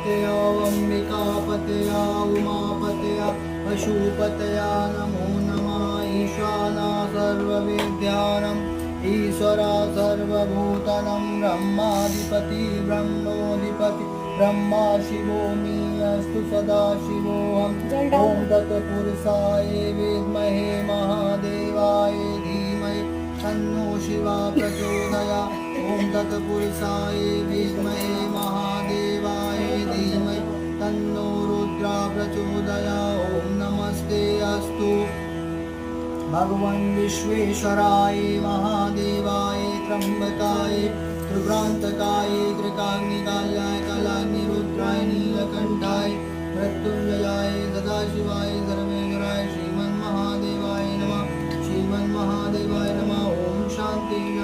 गणपतया अम्बिकापतया उमापतया पशुपतया नमो नमः। ईशाना सर्वविद्यानाम् ईश्वरा सर्वभूतानां ब्रह्माधिपति ब्रह्मोऽधिपति ब्रह्मा शिवो मे अस्तु सदाशिवोऽहम्। ॐ तत्पुरुषाय विद्महे महादेवाय धीमहि तन्नो शिवा प्रचोदयात्। ॐ तत्पुरुषाय विद्महे महादेवाय धीमहि तन्नो रुद्रा प्रचोदयात्। ॐ नमस्ते अस्तु भगवान् विश्वेश्वराय महादेवाय त्र्यंबकाय त्रिभ्रांतकाय त्रिकाग्निकालाय कालाग्निरुद्राय नीलकंठाय मृत्युंजयाय सदाशिवाय सर्वेश्वराय श्रीमन्महादेवाय नमः। श्रीमन्महादेवाय नमः। ओम शांति।